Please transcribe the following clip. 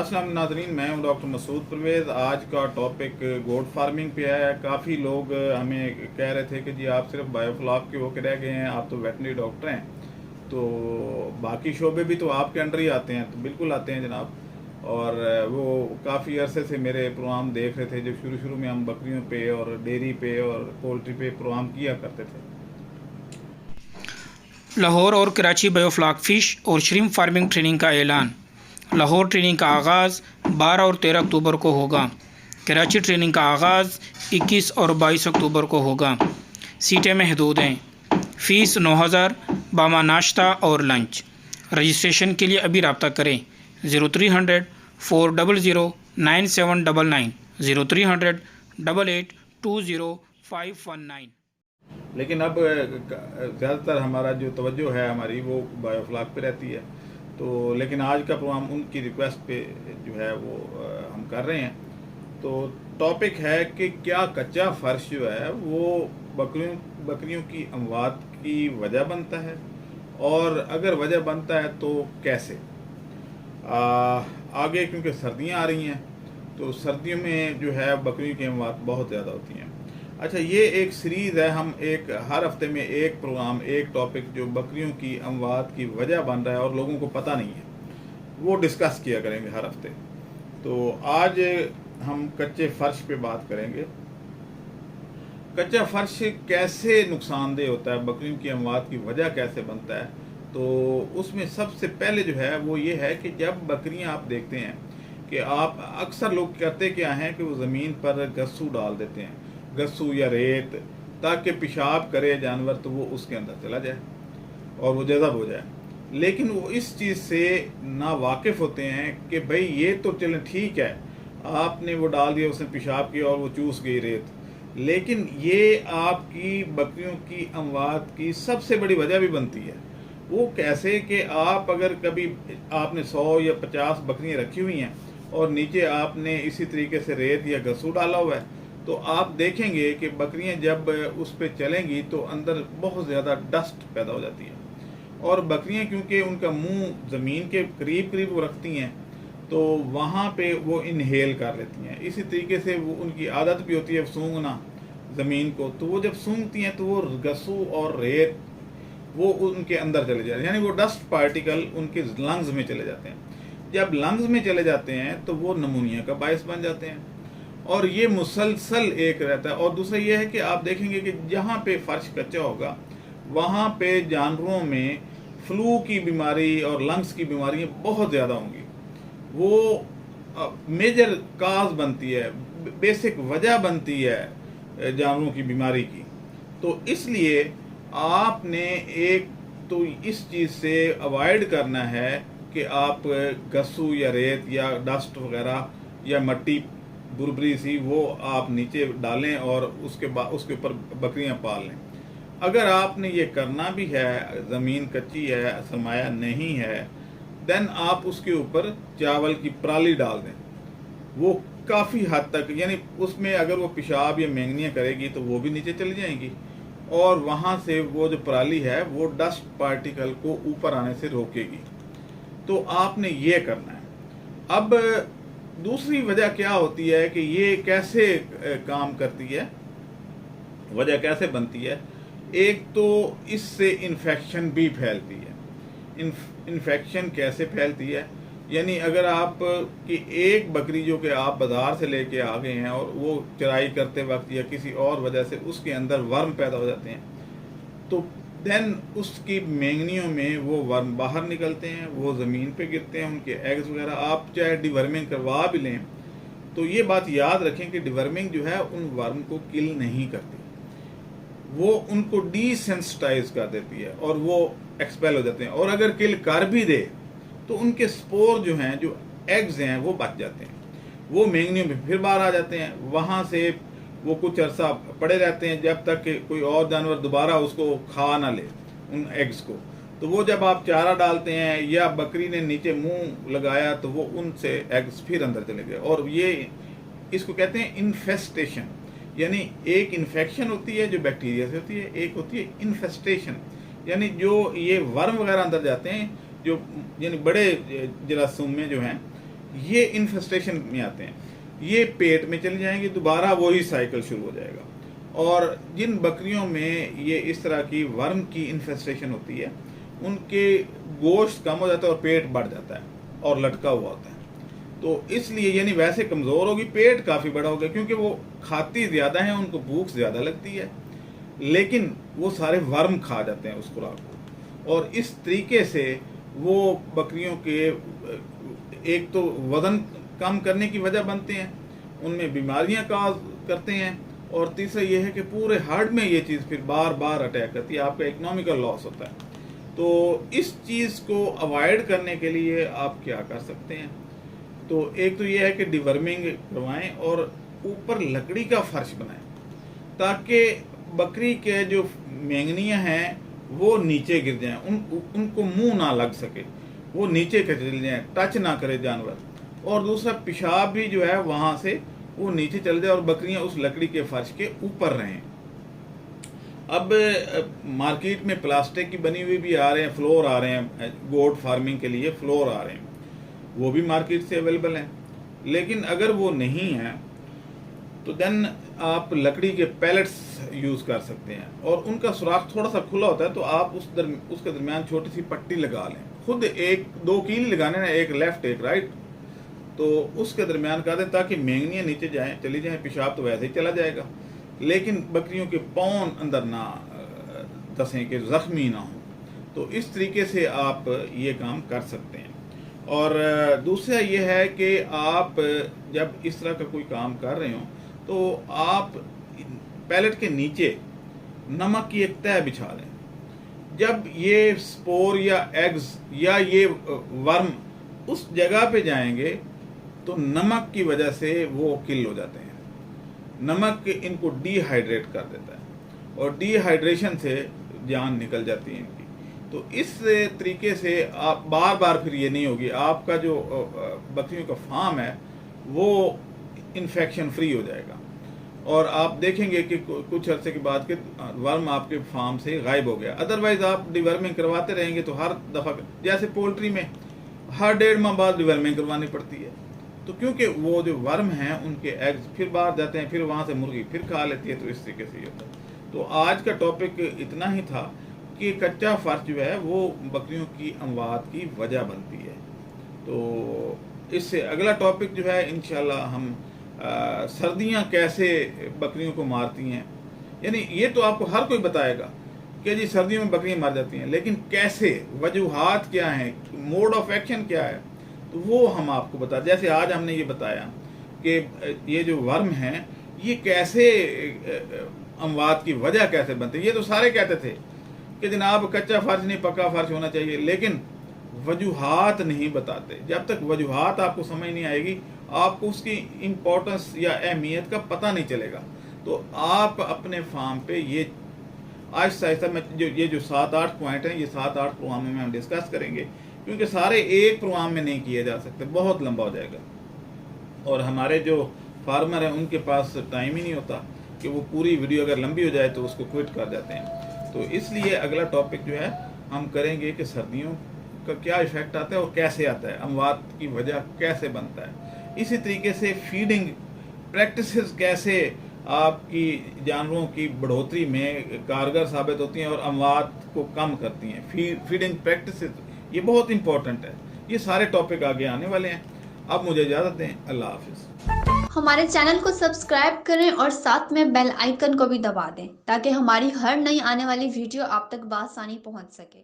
अस्सलाम नाज़रीन, मैं हूं डॉक्टर मसूद परवेज़। आज का टॉपिक गोट फार्मिंग पे है। काफ़ी लोग हमें कह रहे थे कि जी आप सिर्फ बायोफ्लॉक के होकर रह गए हैं, आप तो वेटनरी डॉक्टर हैं, तो बाकी शोबे भी तो आपके अंडर ही आते हैं। तो बिल्कुल आते हैं जनाब। और वो काफ़ी अरसे से मेरे प्रोग्राम देख रहे थे, जब शुरू शुरू में हम बकरियों पे और डेयरी पे और पोल्ट्री पे प्रोग्राम किया करते थे। लाहौर और कराची बायोफ्लॉक फ़िश और श्रिम्प फार्मिंग ट्रेनिंग का ऐलान। लाहौर ट्रेनिंग का आगाज़ 12 और 13 अक्टूबर को होगा। कराची ट्रेनिंग का आगाज़ 21 और 22 अक्टूबर को होगा। सीटें महदूद हैं। फ़ीस 9000 बामा नाश्ता और लंच। रजिस्ट्रेशन के लिए अभी रब्ता करें 0300 400 9799 0300 8820 519। लेकिन अब ज़्यादातर हमारा जो तवज्जो है हमारी वो बायोफ्लॉक पे रहती है। तो लेकिन आज का प्रोग्राम उनकी रिक्वेस्ट पे जो है वो हम कर रहे हैं। तो टॉपिक है कि क्या कच्चा फर्श जो है वो बकरियों की अमवात की वजह बनता है, और अगर वजह बनता है तो कैसे। आगे क्योंकि सर्दियां आ रही हैं, तो सर्दियों में जो है बकरियों की अमवात बहुत ज़्यादा होती हैं। अच्छा, ये एक सीरीज़ है। हम एक हर हफ्ते में एक प्रोग्राम, एक टॉपिक जो बकरियों की अमवात की वजह बन रहा है और लोगों को पता नहीं है, वो डिस्कस किया करेंगे हर हफ्ते। तो आज हम कच्चे फर्श पे बात करेंगे। कच्चा फर्श कैसे नुकसानदेह होता है, बकरियों की अमवात की वजह कैसे बनता है। तो उसमें सबसे पहले जो है वो ये है कि जब बकरियां आप देखते हैं कि आप अक्सर लोग करते क्या हैं कि वो ज़मीन पर गस्सू डाल देते हैं, गस्सू या रेत, ताकि पेशाब करे जानवर तो वो उसके अंदर चला जाए और वो जज़ब हो जाए। लेकिन वो इस चीज़ से ना वाकिफ़ होते हैं कि भाई ये तो चलें ठीक है, आपने वो डाल दिया, उसने पेशाब किया और वो चूस गई रेत, लेकिन ये आपकी बकरियों की अमवात की सबसे बड़ी वजह भी बनती है। वो कैसे कि आप अगर कभी आपने 100 या 50 बकरियां रखी हुई हैं और नीचे आपने इसी तरीके से रेत या गस्सू डाला हुआ है, तो आप देखेंगे कि बकरियां जब उस पर चलेंगी तो अंदर बहुत ज़्यादा डस्ट पैदा हो जाती है। और बकरियां क्योंकि उनका मुंह ज़मीन के करीब करीब वो रखती हैं, तो वहाँ पे वो इनहेल कर लेती हैं। इसी तरीके से वो उनकी आदत भी होती है सूंघना ज़मीन को, तो वो जब सूंघती हैं तो वो गस्सू और रेत वो उनके अंदर चले जाते हैं, यानी वो डस्ट पार्टिकल उनके लंग्स में चले जाते हैं। जब लंग्स में चले जाते हैं तो वो नमूनिया का बायस बन जाते हैं, और ये मुसलसल एक रहता है। और दूसरा ये है कि आप देखेंगे कि जहाँ पे फर्श कच्चा होगा वहाँ पे जानवरों में फ्लू की बीमारी और लंग्स की बीमारियाँ बहुत ज़्यादा होंगी। वो मेजर काज बनती है, बेसिक वजह बनती है जानवरों की बीमारी की। तो इसलिए आपने एक तो इस चीज़ से अवॉइड करना है कि आप गस्सू या रेत या डस्ट वगैरह या मट्टी बुरबरी सी वो आप नीचे डालें और उसके ऊपर बकरियां पाल लें। अगर आपने ये करना भी है, ज़मीन कच्ची है, सरमाया नहीं है, देन आप उसके ऊपर चावल की पराली डाल दें। वो काफ़ी हद तक, यानी उसमें अगर वो पेशाब या मैंगनियाँ करेगी तो वो भी नीचे चली जाएंगी, और वहाँ से वो जो पराली है वो डस्ट पार्टिकल को ऊपर आने से रोकेगी। तो आपने ये करना है। अब दूसरी वजह क्या होती है कि ये कैसे काम करती है, वजह कैसे बनती है। एक तो इससे इन्फेक्शन भी फैलती है। इन्फेक्शन कैसे फैलती है, यानी अगर आप की एक बकरी जो कि आप बाज़ार से लेके आ गए हैं और वो चराई करते वक्त या किसी और वजह से उसके अंदर वर्म पैदा हो जाते हैं, तो देन उसकी मेंगनियों में वो वर्म बाहर निकलते हैं, वो ज़मीन पे गिरते हैं, उनके एग्स वगैरह। आप चाहे डिवर्मिंग करवा भी लें तो ये बात याद रखें कि डिवर्मिंग जो है उन वर्म को किल नहीं करती, वो उनको डिसेंसिटाइज कर देती है और वो एक्सपेल हो जाते हैं। और अगर किल कर भी दे तो उनके स्पोर जो हैं, जो एग्स हैं, वो बच जाते हैं, वो मेंगनियों में फिर बाहर आ जाते हैं। वहाँ से वो कुछ अरसा पड़े रहते हैं जब तक कि कोई और जानवर दोबारा उसको खा ना ले उन एग्स को। तो वो जब आप चारा डालते हैं या बकरी ने नीचे मुंह लगाया तो वो उनसे एग्स फिर अंदर चले गए, और ये इसको कहते हैं इन्फेस्टेशन। यानी एक इन्फेक्शन होती है जो बैक्टीरिया से होती है, एक होती है इन्फेस्टेशन, यानी जो ये वर्म वगैरह अंदर जाते हैं, जो यानी बड़े जरासीम में जो हैं, یہ انفیسٹیشن میں آتے ہیں، یہ پیٹ میں چلی جائیں گی، دوبارہ وہی سائیکل شروع ہو جائے گا. اور جن بکریوں میں یہ اس طرح کی ورم کی انفیسٹیشن ہوتی ہے ان کے گوشت کم ہو جاتا ہے اور پیٹ بڑھ جاتا ہے اور لٹکا ہوا ہوتا ہے. تو اس لیے یعنی ویسے کمزور ہوگی، پیٹ کافی بڑا ہوگا کیونکہ وہ کھاتی زیادہ ہیں، ان کو بھوک زیادہ لگتی ہے، لیکن وہ سارے ورم کھا جاتے ہیں اس خوراک کو. اور اس طریقے سے وہ بکریوں کے ایک تو وزن کم کرنے کی وجہ بنتے ہیں، ان میں بیماریاں کاز کرتے ہیں، اور تیسرا یہ ہے کہ پورے ہارڈ میں یہ چیز پھر بار بار اٹیک کرتی ہے، آپ کا اکنامیکل لاس ہوتا ہے. تو اس چیز کو اوائڈ کرنے کے لیے آپ کیا کر سکتے ہیں؟ تو ایک تو یہ ہے کہ ڈیورمنگ کروائیں اور اوپر لکڑی کا فرش بنائیں تاکہ بکری کے جو مینگنیاں ہیں وہ نیچے گر جائیں، ان کو منہ نہ لگ سکے، وہ نیچے کے چل جائیں، ٹچ نہ کرے جانور. اور دوسرا پیشاب بھی جو ہے وہاں سے وہ نیچے چل جائے اور بکریاں اس لکڑی کے فرش کے اوپر رہیں. اب مارکیٹ میں پلاسٹک کی بنی ہوئی بھی آ رہے ہیں، فلور آ رہے ہیں، گوٹ فارمنگ کے لیے فلور آ رہے ہیں، وہ بھی مارکیٹ سے اویلیبل ہیں. لیکن اگر وہ نہیں ہیں تو دین آپ لکڑی کے پیلٹس یوز کر سکتے ہیں، اور ان کا سوراخ تھوڑا سا کھلا ہوتا ہے تو آپ اس کے درمیان چھوٹی سی پٹی لگا لیں. خود ایک دو کیل لگانے ہیں، ایک لیفٹ ایک رائٹ، تو اس کے درمیان کر دیں تاکہ مینگنیاں نیچے جائیں چلی جائیں. پیشاب تو ویسے ہی چلا جائے گا لیکن بکریوں کے پاؤں اندر نہ دسیں کہ زخمی نہ ہوں. تو اس طریقے سے آپ یہ کام کر سکتے ہیں. اور دوسرا یہ ہے کہ آپ جب اس طرح کا کوئی کام کر رہے ہوں تو آپ پیلٹ کے نیچے نمک کی ایک تہہ بچھا لیں. جب یہ سپور یا ایگز یا یہ ورم اس جگہ پہ جائیں گے تو نمک کی وجہ سے وہ کل ہو جاتے ہیں. نمک ان کو ڈی ہائیڈریٹ کر دیتا ہے اور ڈی ہائیڈریشن سے جان نکل جاتی ہے ان کی. تو اس طریقے سے آپ بار بار پھر یہ نہیں ہوگی، آپ کا جو بکریوں کا فارم ہے وہ انفیکشن فری ہو جائے گا، اور آپ دیکھیں گے کہ کچھ عرصے کے بعد کہ ورم آپ کے فارم سے غائب ہو گیا. ادروائز آپ ڈیورمنگ کرواتے رہیں گے تو ہر دفعہ، جیسے پولٹری میں ہر 1.5 ماہ بعد ڈیورمنگ کروانی پڑتی ہے، تو کیونکہ وہ جو ورم ہیں ان کے ایگز پھر باہر جاتے ہیں، پھر وہاں سے مرغی پھر کھا لیتی ہے. تو اس طریقے سے یہ ہوتا ہے. تو آج کا ٹاپک اتنا ہی تھا کہ کچا فرش جو ہے وہ بکریوں کی اموات کی وجہ بنتی ہے. تو اس سے اگلا ٹاپک جو ہے انشاءاللہ ہم سردیاں کیسے بکریوں کو مارتی ہیں، یعنی یہ تو آپ کو ہر کوئی بتائے گا کہ جی سردیوں میں بکریاں مار جاتی ہیں، لیکن کیسے، وجوہات کیا ہیں، موڈ آف ایکشن کیا ہے، تو وہ ہم آپ کو بتا. جیسے آج ہم نے یہ بتایا کہ یہ جو ورم ہیں یہ کیسے اموات کی وجہ کیسے بنتے ہیں. یہ تو سارے کہتے تھے کہ جناب کچا فرش نہیں پکا فرش ہونا چاہیے، لیکن وجوہات نہیں بتاتے. جب تک وجوہات آپ کو سمجھ نہیں آئے گی آپ کو اس کی امپورٹنس یا اہمیت کا پتہ نہیں چلے گا. تو آپ اپنے فارم پہ یہ آہستہ آہستہ میں یہ جو 7-8 پوائنٹ ہیں یہ 7-8 پروگراموں میں ہم ڈسکس کریں گے، کیونکہ سارے ایک پروگرام میں نہیں کیے جا سکتے، بہت لمبا ہو جائے گا، اور ہمارے جو فارمر ہیں ان کے پاس ٹائم ہی نہیں ہوتا کہ وہ پوری ویڈیو اگر لمبی ہو جائے تو اس کو کوئٹ کر جاتے ہیں. تو اس لیے اگلا ٹاپک جو ہے ہم کریں گے کہ سردیوں کا کیا ایفیکٹ آتا ہے اور کیسے آتا ہے، اموات کی وجہ کیسے بنتا ہے. اسی طریقے سے فیڈنگ پریکٹسز کیسے آپ کی جانوروں کی بڑھوتری میں کارگر ثابت ہوتی ہیں اور اموات کو کم کرتی ہیں. فیڈنگ پریکٹسز یہ بہت امپورٹنٹ ہے. یہ سارے ٹاپک آگے آنے والے ہیں. اب مجھے اجازت دیں، اللہ حافظ. ہمارے چینل کو سبسکرائب کریں اور ساتھ میں بیل آئیکن کو بھی دبا دیں تاکہ ہماری ہر نئی آنے والی ویڈیو آپ تک بآسانی پہنچ سکے.